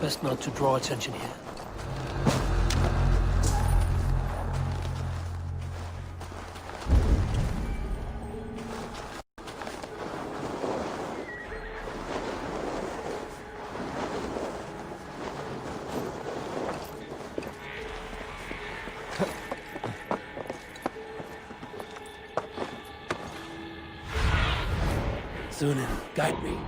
Best not to draw attention here. Sunan, guide me.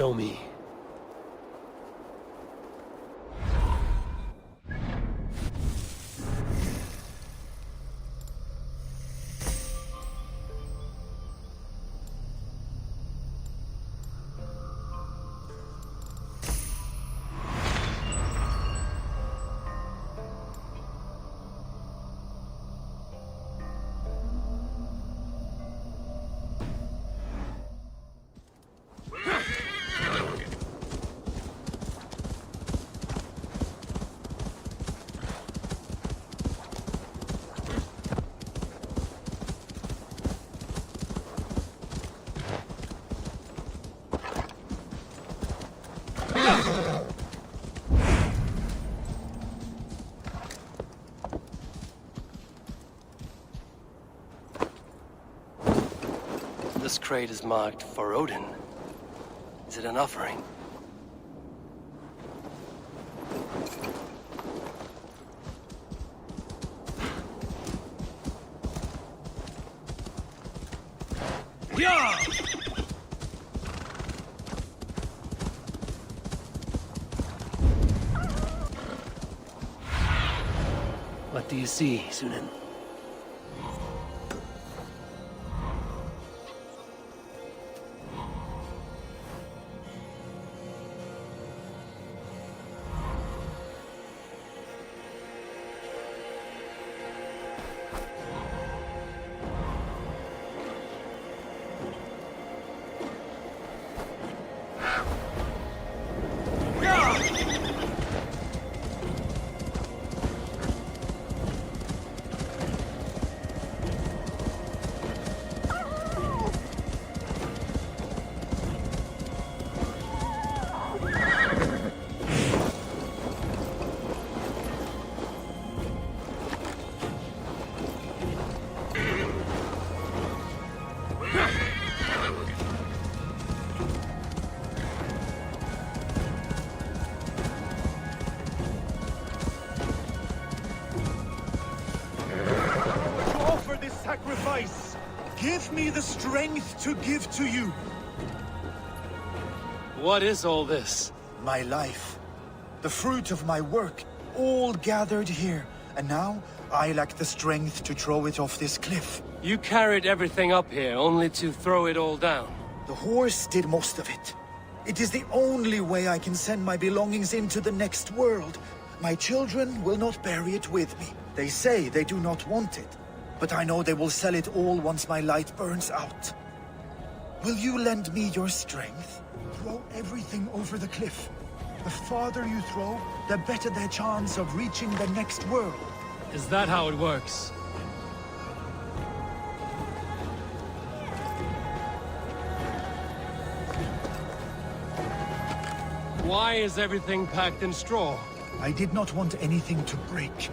Show me. This crate is marked for Odin. Is it an offering? Yeah! do you see, Sunan? Sacrifice! Give me the strength to give to you! What is all this? My life. The fruit of my work, all gathered here. And now, I lack the strength to throw it off this cliff. You carried everything up here, only to throw it all down. The horse did most of it. It is the only way I can send my belongings into the next world. My children will not bury it with me. They say they do not want it. But I know they will sell it all once my light burns out. Will you lend me your strength? Throw everything over the cliff. The farther you throw, the better their chance of reaching the next world. Is that how it works? Why is everything packed in straw? I did not want anything to break.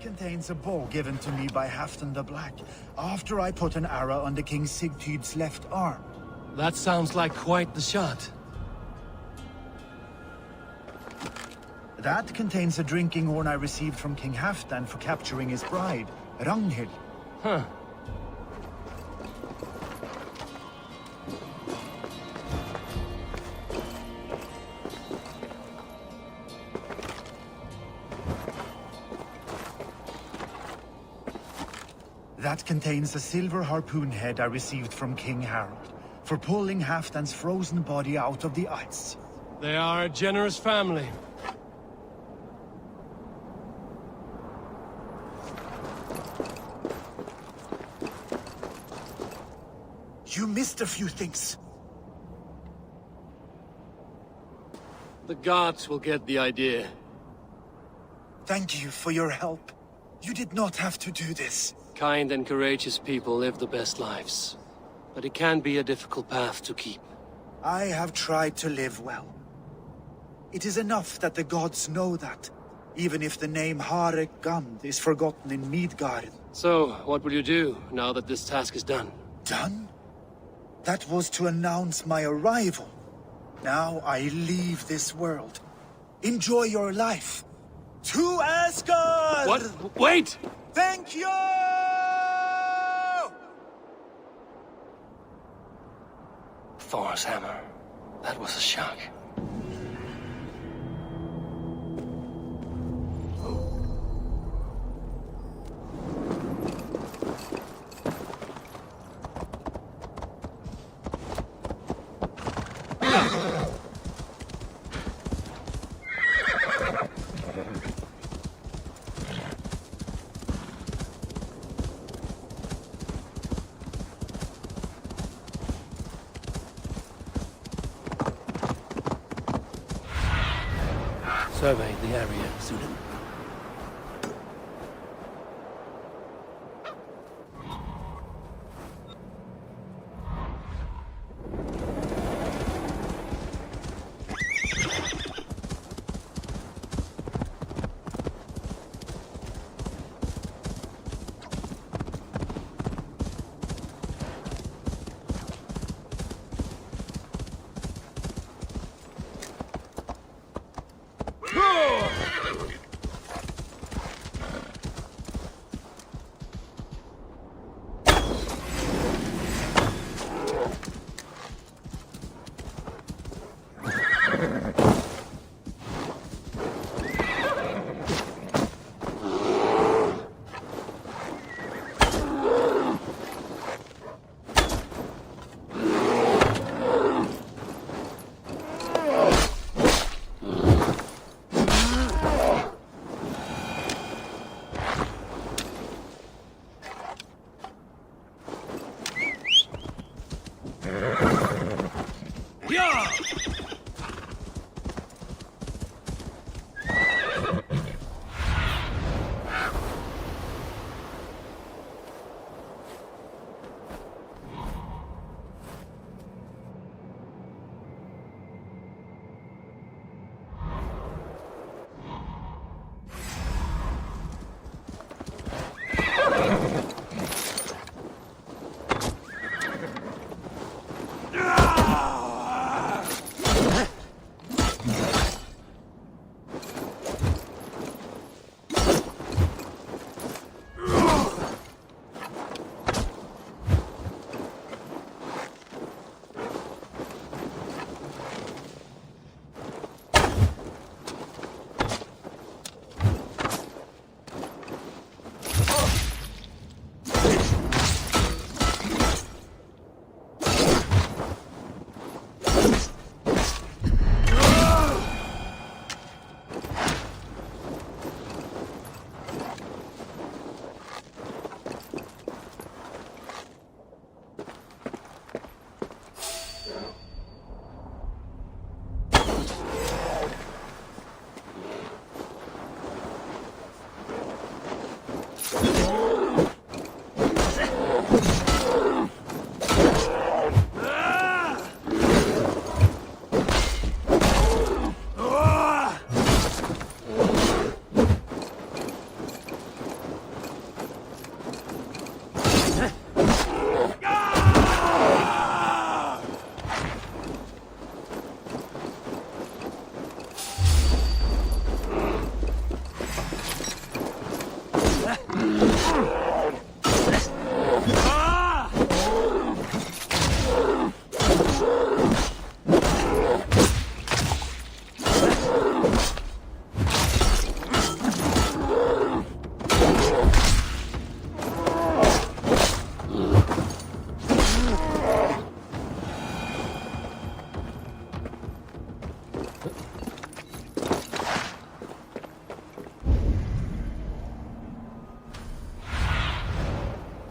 Contains a bow given to me by Halfdan the Black, after I put an arrow under King Sigtyd's left arm. That sounds like quite the shot. That contains a drinking horn I received from King Halfdan for capturing his bride, Ragnhild. Huh. That contains a silver harpoon head I received from King Harald, for pulling Halfdan's frozen body out of the ice. They are a generous family. You missed a few things. The gods will get the idea. Thank you for your help. You did not have to do this. Kind and courageous people live the best lives. But it can be a difficult path to keep. I have tried to live well. It is enough that the gods know that, even if the name Harek Gand is forgotten in Midgard. So, what will you do, now that this task is done? Done? That was to announce my arrival. Now I leave this world. Enjoy your life. To Asgard! What? Wait! Thank you! Thor's hammer. That was a shock. Survey the area, Sunan.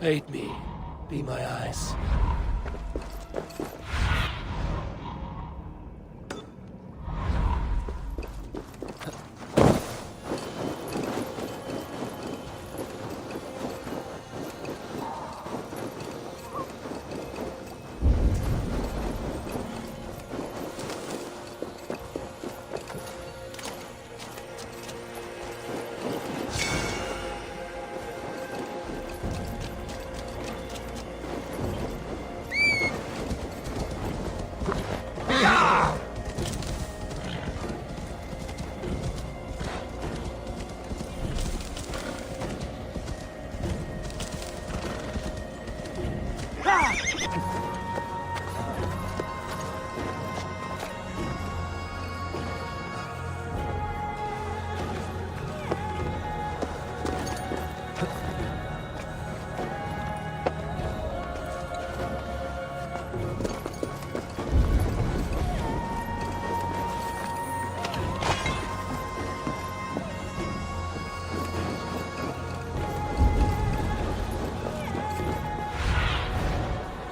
Aid me. Be my eyes.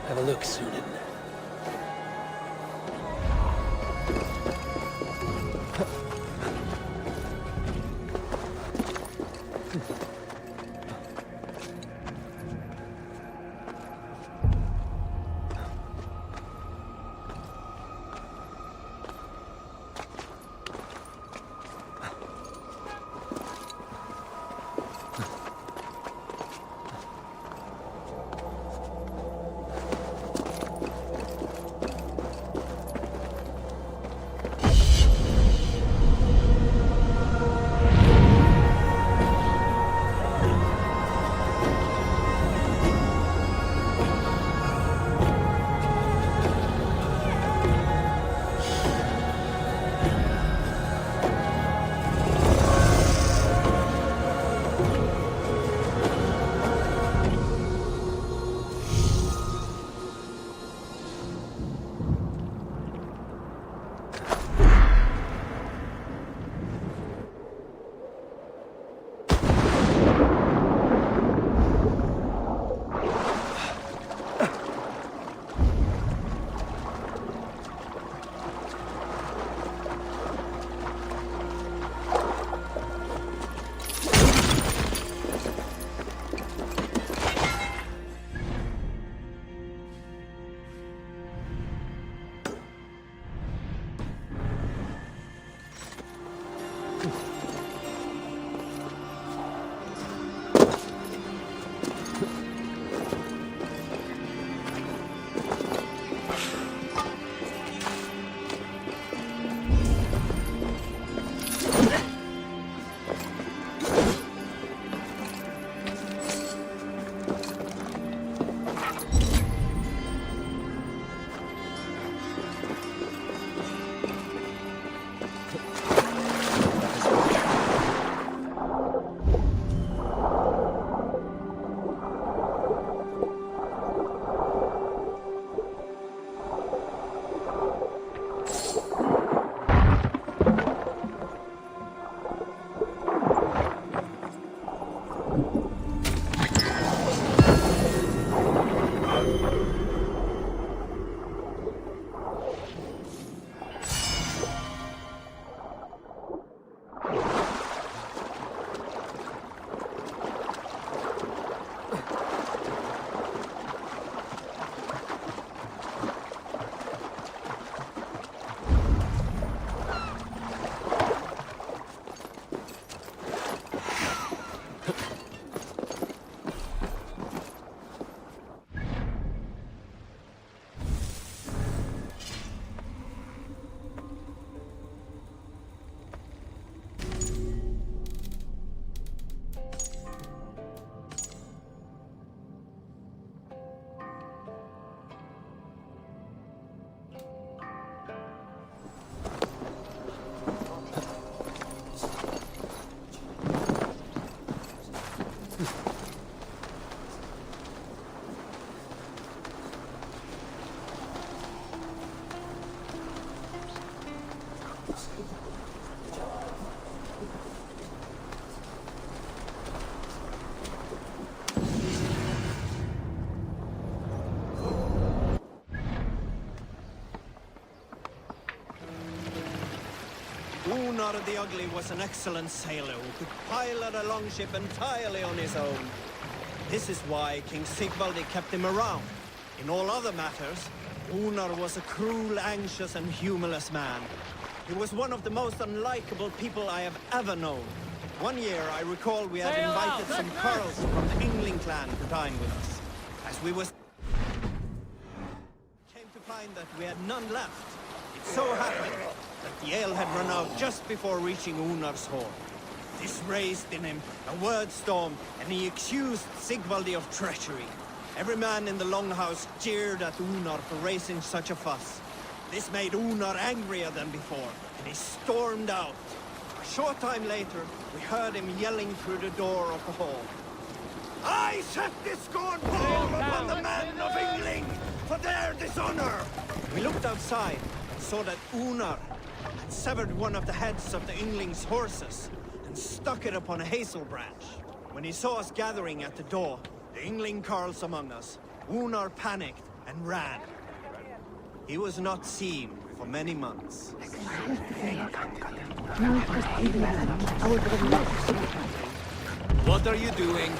Have a look, Sunan. Unar the Ugly was an excellent sailor who could pilot a longship entirely on his own. This is why King Sigvaldi kept him around. In all other matters, Unar was a cruel, anxious, and humorless man. He was one of the most unlikable people I have ever known. One year, I recall we had invited some Carls from the Yngling clan to dine with us. As we was came to find that we had none left. It so happened that the ale had run out just before reaching Unar's hall. This raised in him a word storm, and he accused Sigvaldi of treachery. Every man in the Longhouse jeered at Unar for raising such a fuss. This made Unar angrier than before, and he stormed out. A short time later, we heard him yelling through the door of the hall. I set this scorn palm upon the men of Yngling for their dishonor! We looked outside and saw that Unar had severed one of the heads of the Yngling's horses and stuck it upon a hazel branch. When he saw us gathering at the door, the Yngling Carls among us, Unar panicked and ran. He was not seen for many months. What are you doing?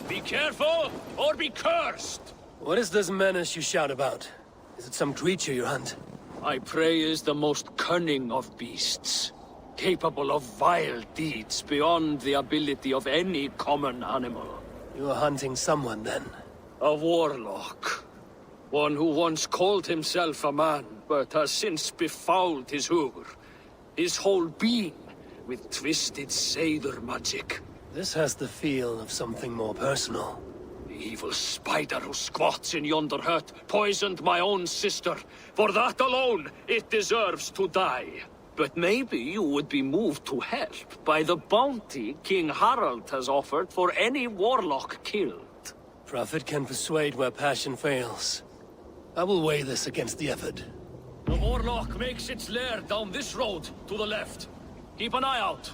Be careful, or be cursed! What is this menace you shout about? Is it some creature you hunt? I prey is the most cunning of beasts, capable of vile deeds beyond the ability of any common animal. You are hunting someone, then? A warlock. One who once called himself a man, but has since befouled his hugr. His whole being with twisted Seidr magic. This has the feel of something more personal. The evil spider who squats in yonder hut poisoned my own sister. For that alone, it deserves to die. But maybe you would be moved to help by the bounty King Harald has offered for any warlock killed. Prophet can persuade where passion fails. I will weigh this against the effort. The warlock makes its lair down this road to the left. Keep an eye out.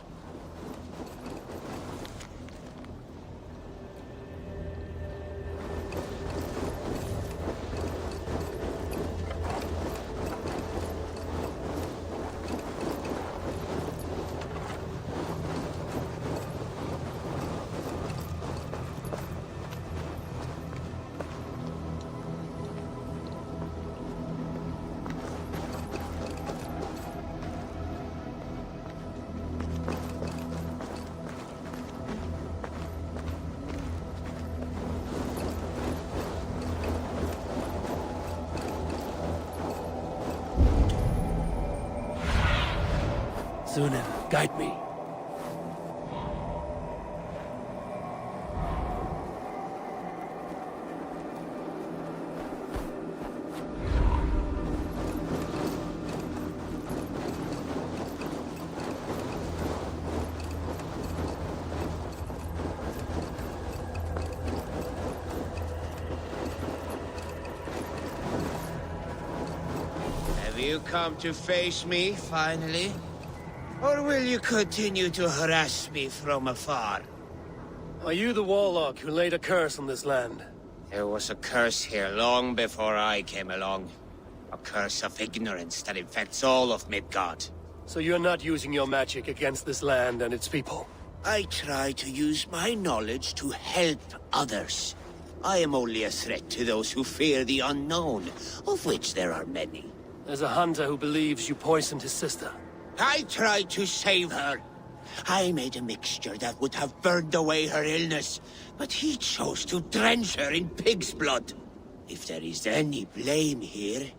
Sunan, guide me. Have you come to face me, finally? Or will you continue to harass me from afar? Are you the warlock who laid a curse on this land? There was a curse here long before I came along. A curse of ignorance that infects all of Midgard. So you're not using your magic against this land and its people? I try to use my knowledge to help others. I am only a threat to those who fear the unknown, of which there are many. There's a hunter who believes you poisoned his sister. I tried to save her. I made a mixture that would have burned away her illness, but he chose to drench her in pig's blood. If there is any blame here,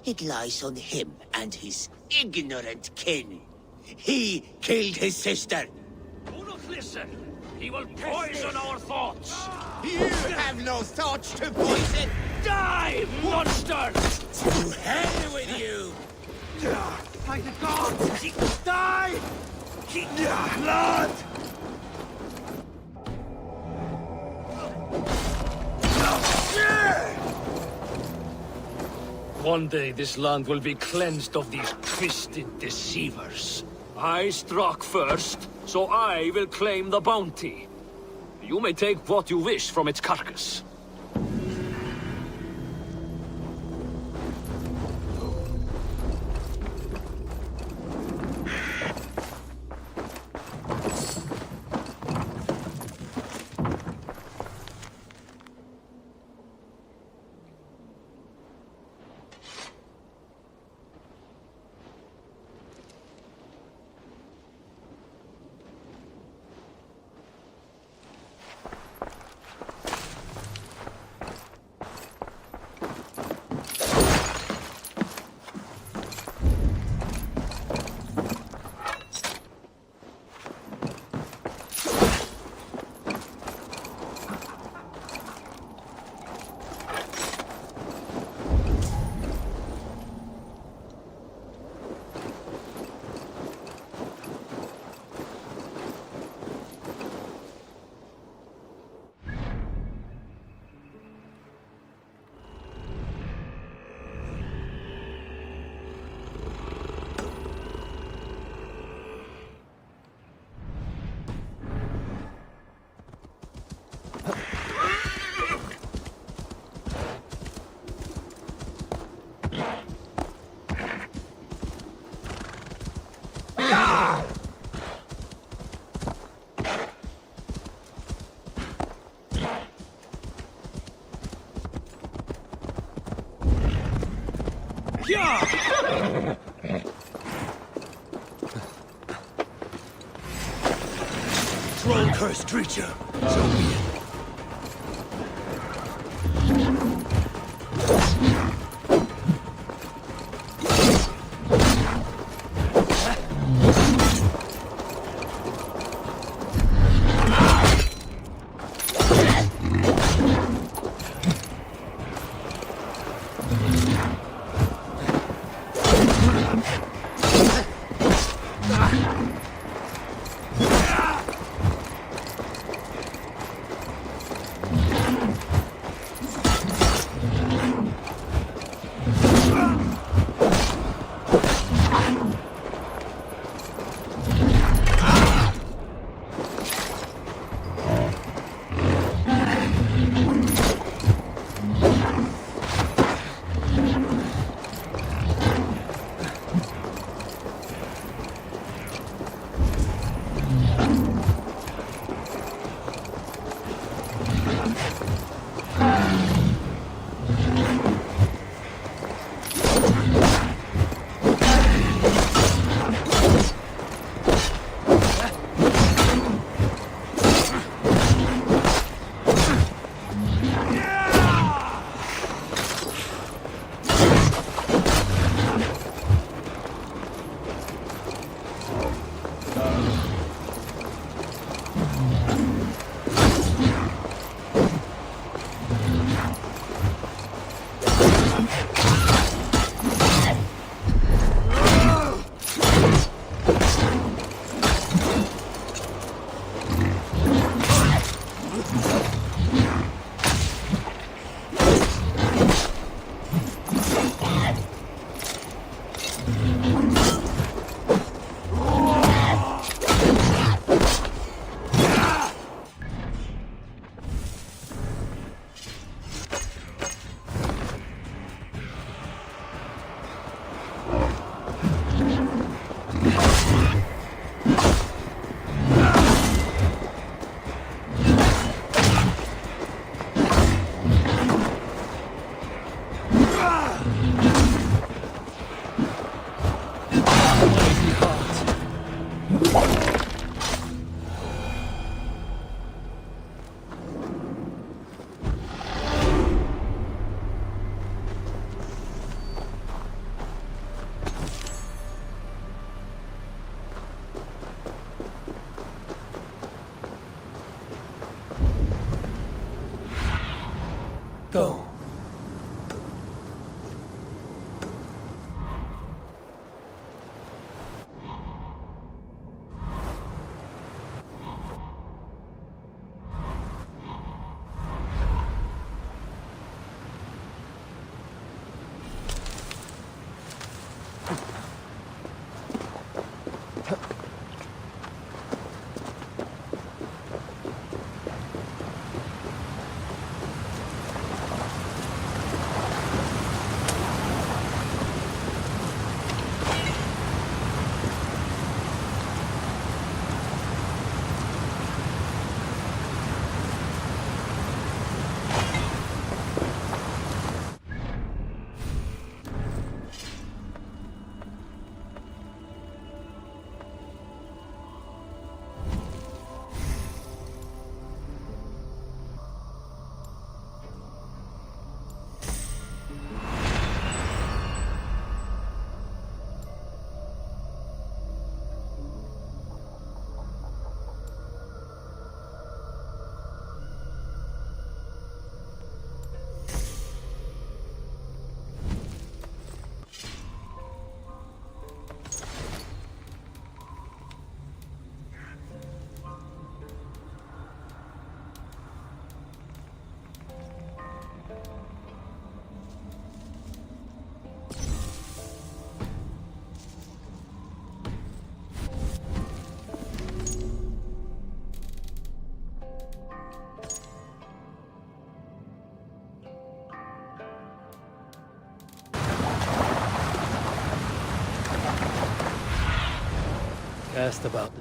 it lies on him and his ignorant kin. He killed his sister. Do not listen. He will poison our thoughts. You have no thoughts to poison. Die, monsters! To hell with you! By the gods! Die! Blood! one day this land will be cleansed of these twisted deceivers. I struck first, so I will claim the bounty. You may take what you wish from its carcass. Troll-cursed creature, so be it. Go. asked about.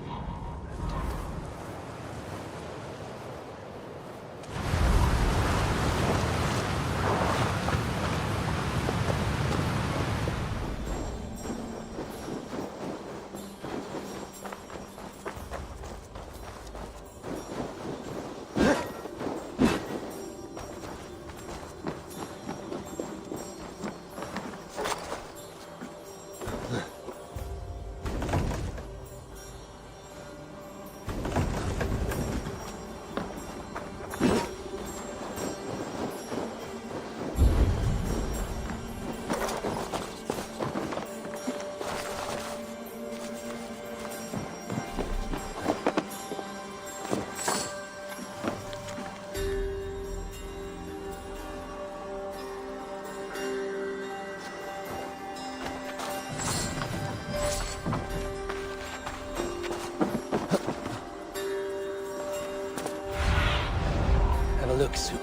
Have a look, Sue.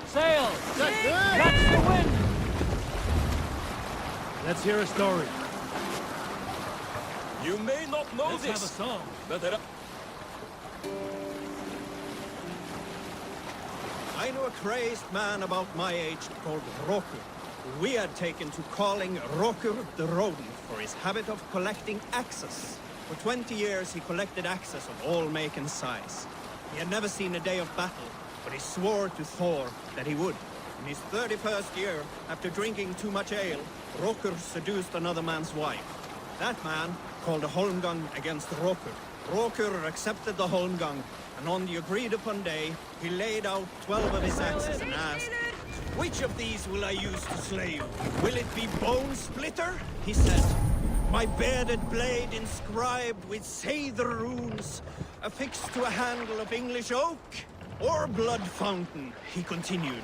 Sail! Catch the wind! Let's hear a story. You may not know Let's have a song. but I knew a crazed man about my age called Roku, who we had taken to calling Rokur the Rodent for his habit of collecting axes. For 20 years he collected axes of all make and size. He had never seen a day of battle, but he swore to Thor that he would. In his 31st year, after drinking too much ale, Rokur seduced another man's wife. That man called a holmgang against Rokur. Rokur accepted the holmgang, and on the agreed-upon day, he laid out 12 of his axes and asked, "Which of these will I use to slay you? Will it be Bone Splitter?" He said. "My bearded blade inscribed with Seidr runes, affixed to a handle of English oak? Or Blood Fountain?" he continued.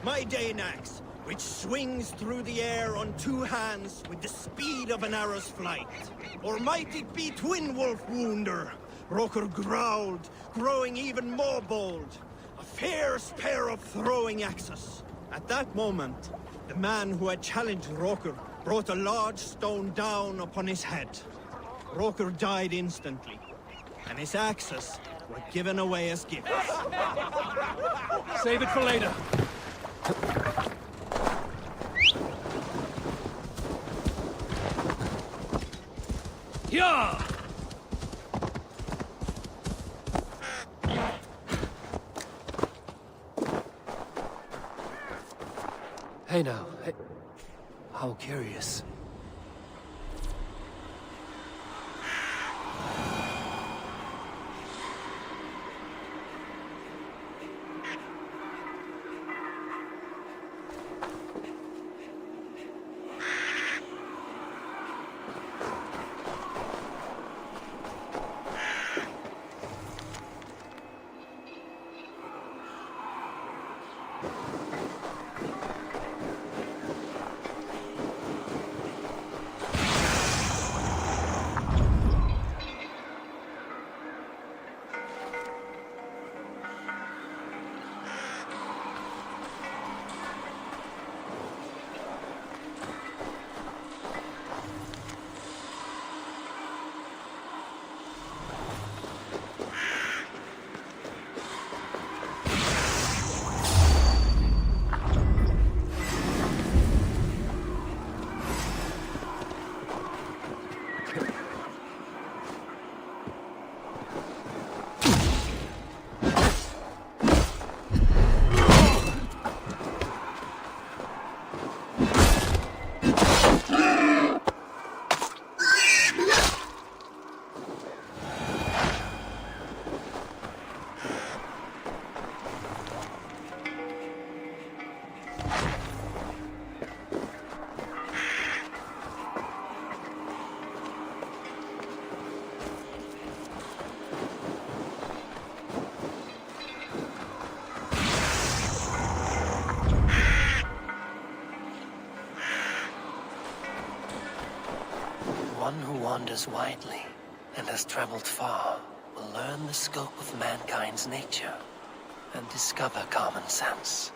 "My Dane axe, which swings through the air on 2 hands with the speed of an arrow's flight. Or might it be Twin Wolf Wounder?" Rokur growled, growing even more bold. "A fierce pair of throwing axes." At that moment, the man who had challenged Rokur brought a large stone down upon his head. Rokur died instantly, and his axes were given away as gifts. Save it for later. Yeah! Hey now, hey. How curious. who wanders widely and has traveled far will learn the scope of mankind's nature and discover common sense.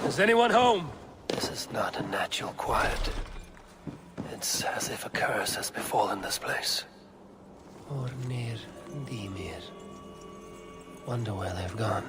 Is anyone home? This is not a natural quiet. It's as if a curse has befallen this place. Ornir, Dimir. Wonder where they've gone.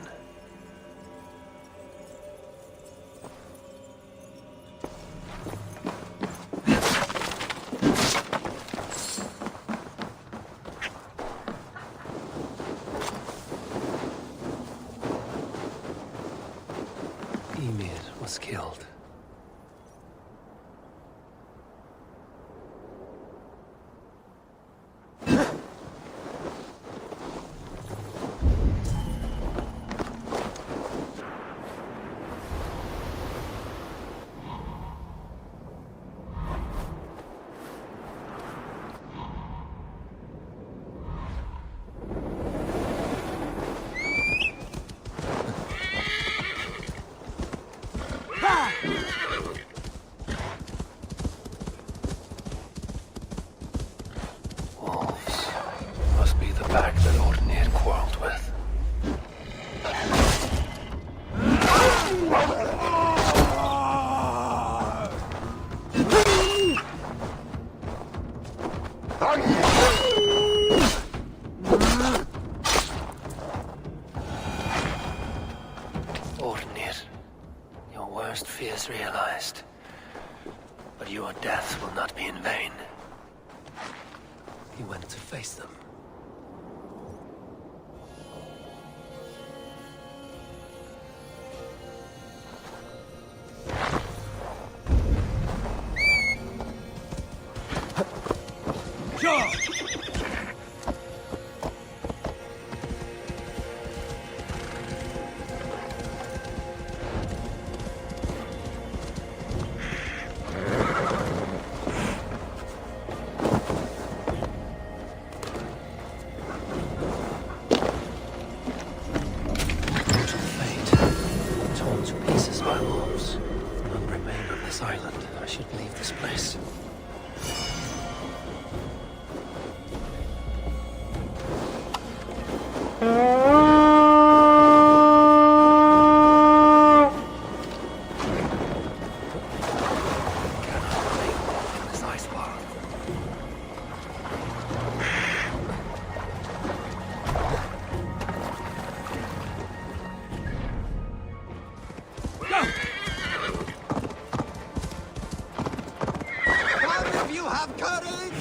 Ymir was killed. Wolves. Must be the pack that Ornir quarreled with. Ornir, your worst fears realized. But your death will not be in vain. He went to face them. Island. I should leave this place. One of you have courage!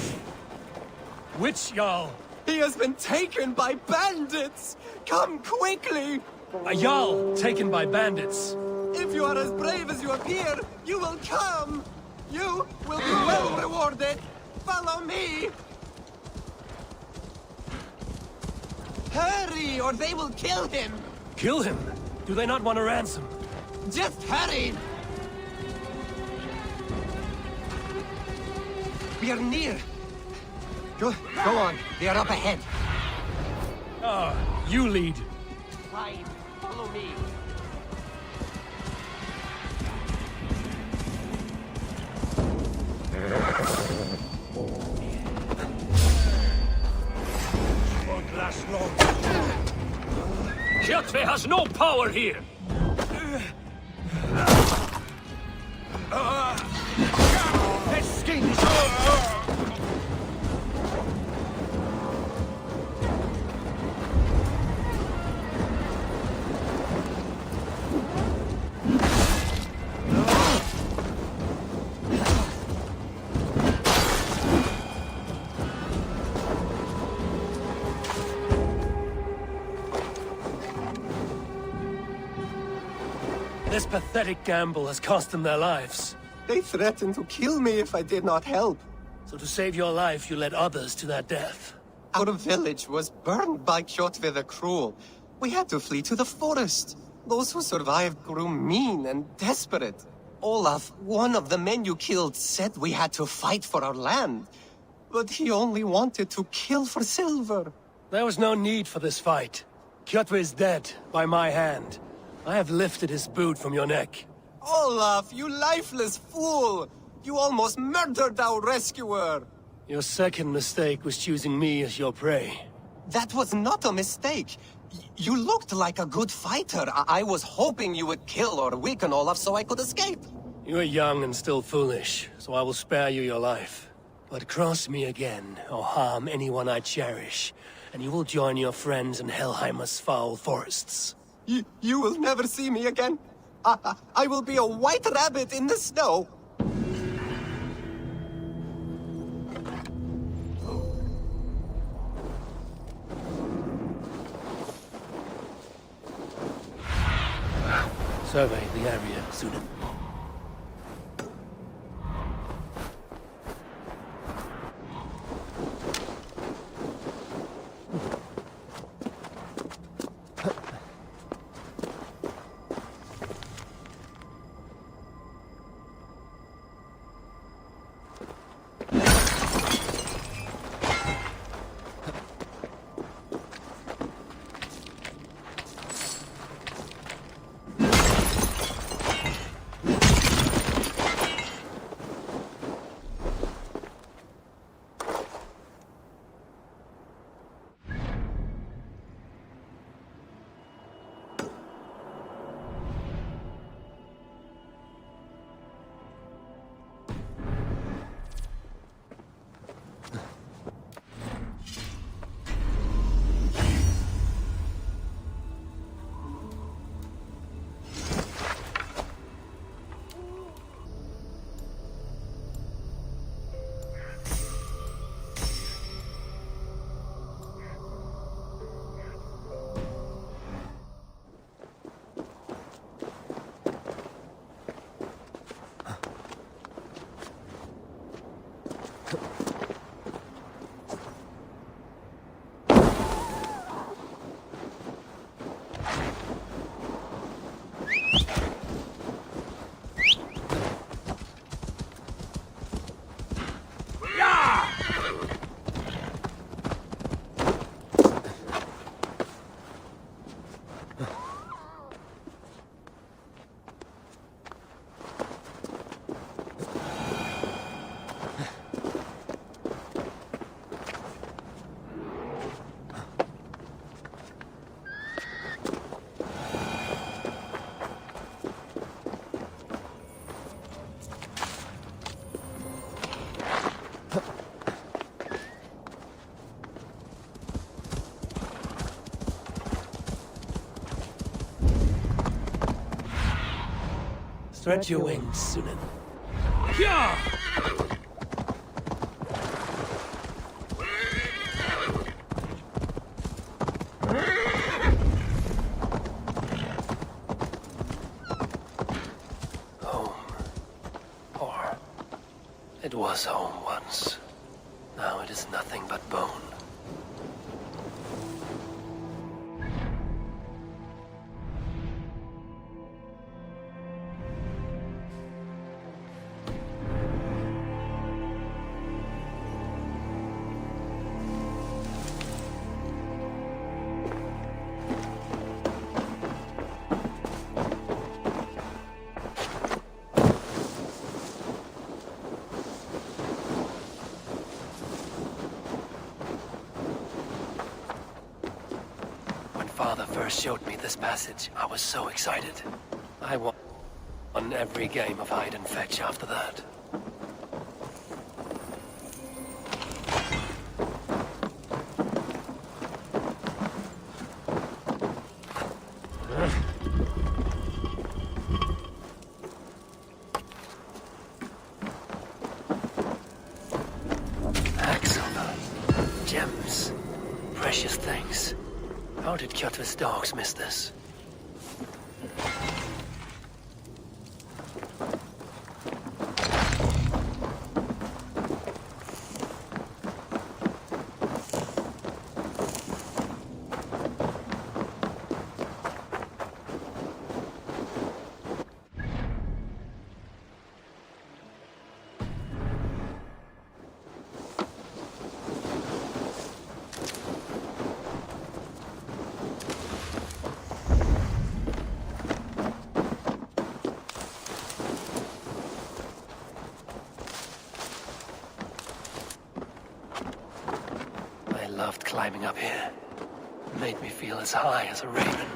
Which Jarl? He has been taken by bandits! Come quickly! A Jarl taken by bandits. If you are as brave as you appear, you will come! You will be well rewarded! Follow me! Hurry, or they will kill him! Kill him? Do they not want a ransom? Just hurry! We are near! Go on, they are up ahead. Ah, you lead. Fine, follow me. Kjotve has no power here! This pathetic gamble has cost them their lives. They threatened to kill me if I did not help. So to save your life, you led others to their death. Our village was burned by Kjotve the Cruel. We had to flee to the forest. Those who survived grew mean and desperate. Olaf, one of the men you killed, said we had to fight for our land. But he only wanted to kill for silver. There was no need for this fight. Kjotve is dead, by my hand. I have lifted his boot from your neck. Olaf, you lifeless fool! You almost murdered our rescuer! Your second mistake was choosing me as your prey. That was not a mistake. You looked like a good fighter. I was hoping you would kill or weaken Olaf so I could escape. You are young and still foolish, so I will spare you your life. But cross me again, or harm anyone I cherish, and you will join your friends in Helheimer's foul forests. You will never see me again. I will be a white rabbit in the snow. Survey the area, Sunan. Stretch your wings, Sunan. It was home once. Now it is nothing but bone. Father first showed me this passage, I was so excited. I won every game of hide and fetch after that. Axel, gems, precious things. How did Kjotve's dogs miss this? I loved climbing up here. It made me feel as high as a raven.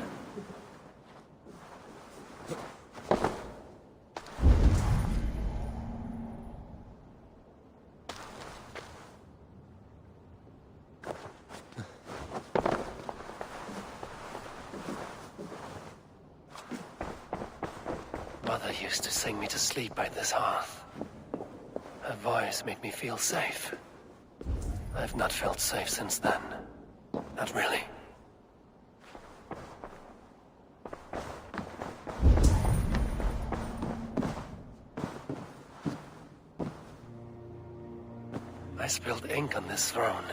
Mother used to sing me to sleep by this hearth. Her voice made me feel safe. I've not felt safe since then. Not really. I spilled ink on this throne.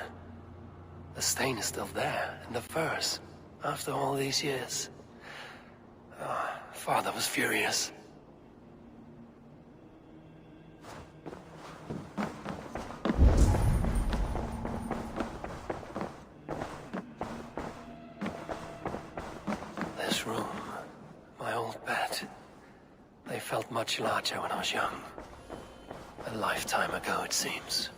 The stain is still there, in the furs, after all these years. Father was furious. This room, my old bed, they felt much larger when I was young. A lifetime ago, it seems.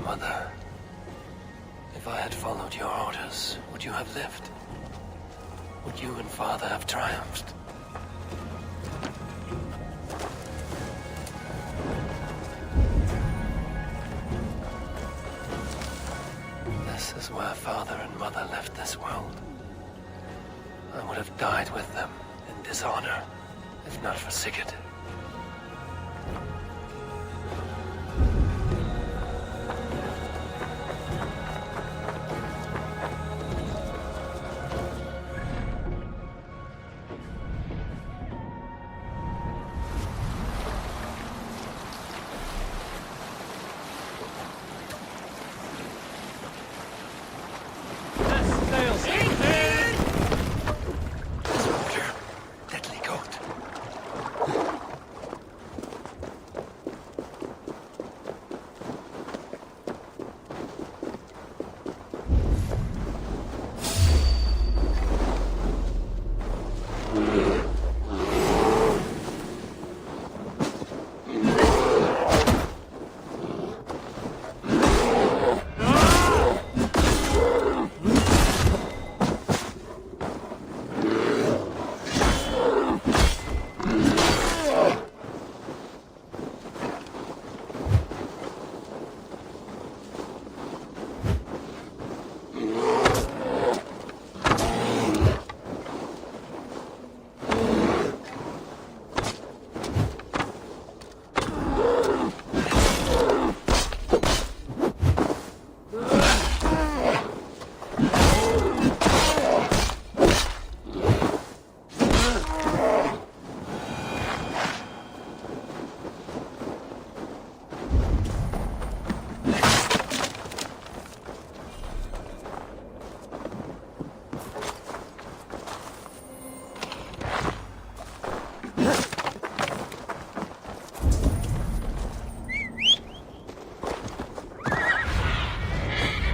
Mother, if I had followed your orders, would you have lived? Would you and Father have triumphed? This is where Father and Mother left this world. I would have died with them in dishonor, if not for Sigurd. Deadly coat.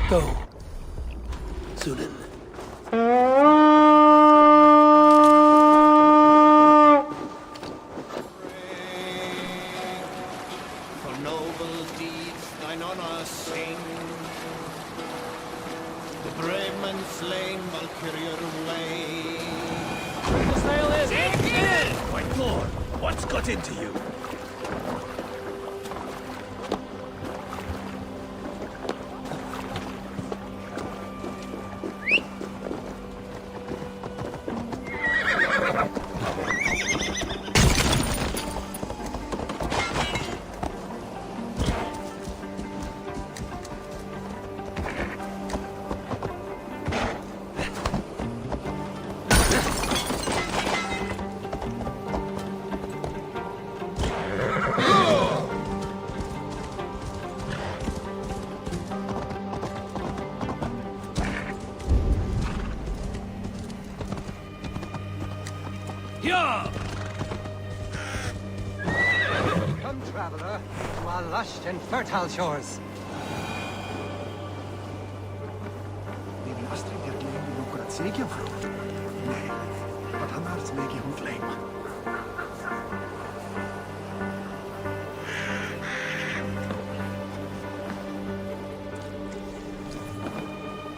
Go. Sunan. For noble deeds thine honor sing. The brave men slain Valkyrier way. The sail is in! My lord, what's got into you? Yeah! Come, traveler, to our lush and fertile shores. Niin Astrid ja Glenn nukurat sekin fruit. Nee, wat han arts megi hun flame.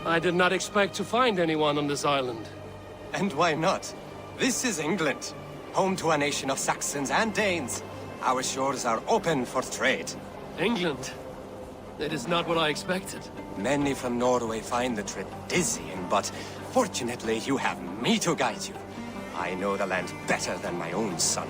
I did not expect to find anyone on this island. And why not? This is England, home to a nation of Saxons and Danes. Our shores are open for trade. England? It is not what I expected. Many from Norway find the trip dizzying, but fortunately you have me to guide you. I know the land better than my own son.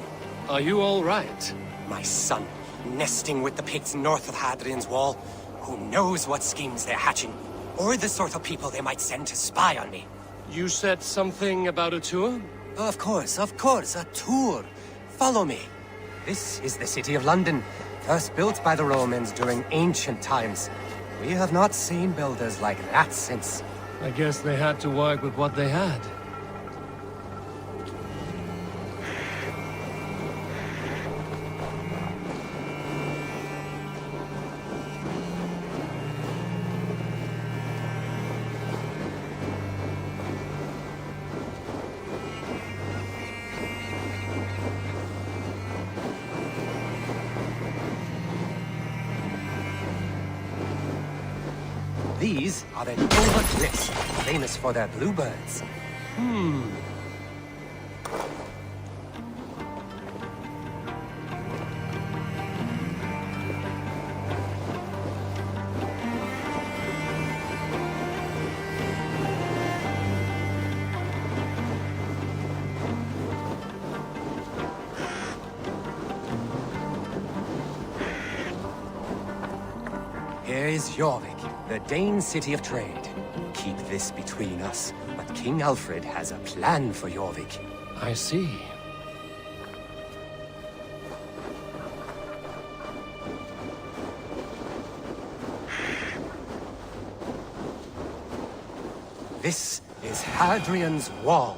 Are you all right? My son, nesting with the pigs north of Hadrian's Wall. Who knows what schemes they're hatching, or the sort of people they might send to spy on me. You said something about a tour? Of course, a tour. Follow me. This is the city of London, first built by the Romans during ancient times. We have not seen builders like that since. I guess they had to work with what they had. These are the Dover Cliffs, famous for their bluebirds. Here is Jorvik, the Dane city of trade. Keep this between us, but King Alfred has a plan for Jorvik. I see. This is Hadrian's Wall,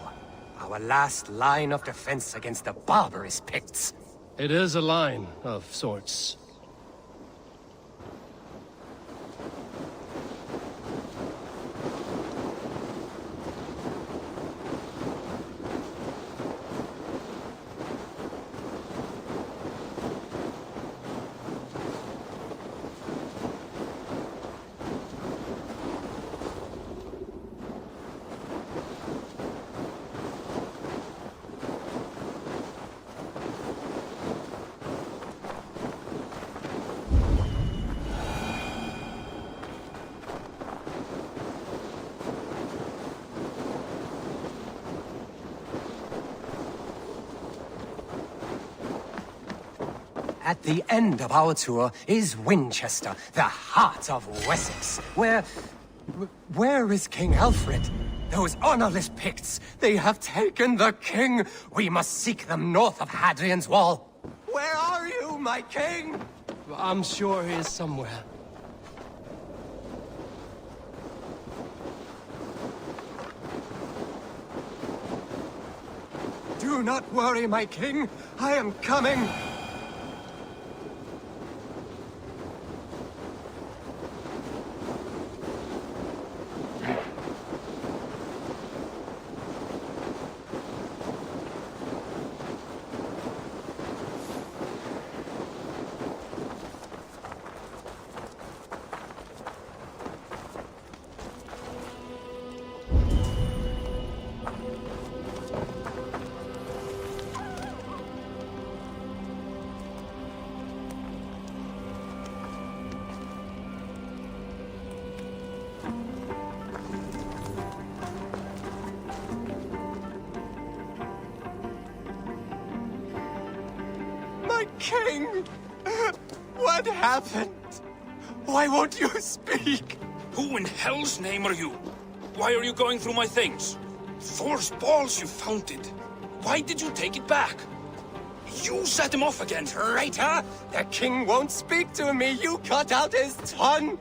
our last line of defense against the barbarous Picts. It is a line of sorts. At the end of our tour is Winchester, the heart of Wessex, where is King Alfred? Those honorless Picts, they have taken the king! We must seek them north of Hadrian's Wall! Where are you, my king? I'm sure he is somewhere. Do Do not worry, my king. I am coming. My king! What happened? Why won't you speak? Who in hell's name are you? Why are you going through my things? Thor's balls, you found it. Why did you take it back? You set him off again. Traitor! The king won't speak to me. You cut out his tongue.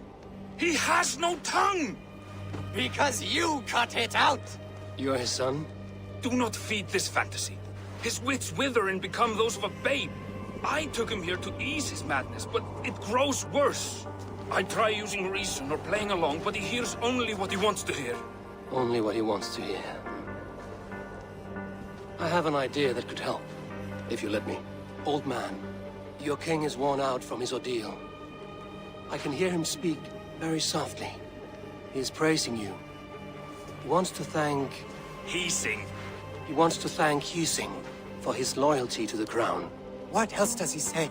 He has no tongue! Because you cut it out. You're his son? Do not feed this fantasy. His wits wither and become those of a babe. I took him here to ease his madness, but it grows worse. I try using reason or playing along, but he hears only what he wants to hear. Only what he wants to hear. I have an idea that could help, if you let me. Old man, your king is worn out from his ordeal. I can hear him speak very softly. He is praising you. He wants to thank... He wants to thank Husing for his loyalty to the crown. What else does he say?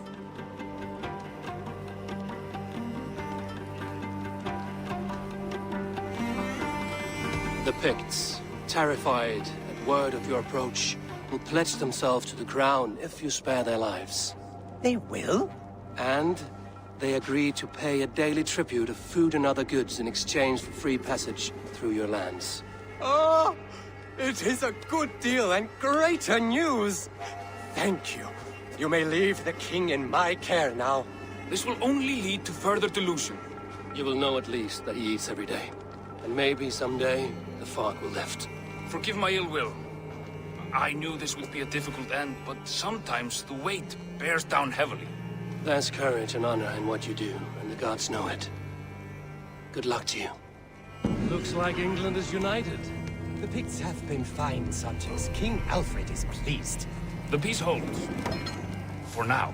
The Picts, terrified at word of your approach, will pledge themselves to the crown if you spare their lives. They will? And they agree to pay a daily tribute of food and other goods in exchange for free passage through your lands. Oh, it is a good deal and greater news. Thank you. You may leave the king in my care now. This will only lead to further delusion. You will know at least that he eats every day. And maybe someday, the fog will lift. Forgive my ill will. I knew this would be a difficult end, but sometimes the weight bears down heavily. There's courage and honor in what you do, and the gods know it. Good luck to you. Looks like England is united. The Picts have been fine subjects. King Alfred is pleased. The peace holds. For now.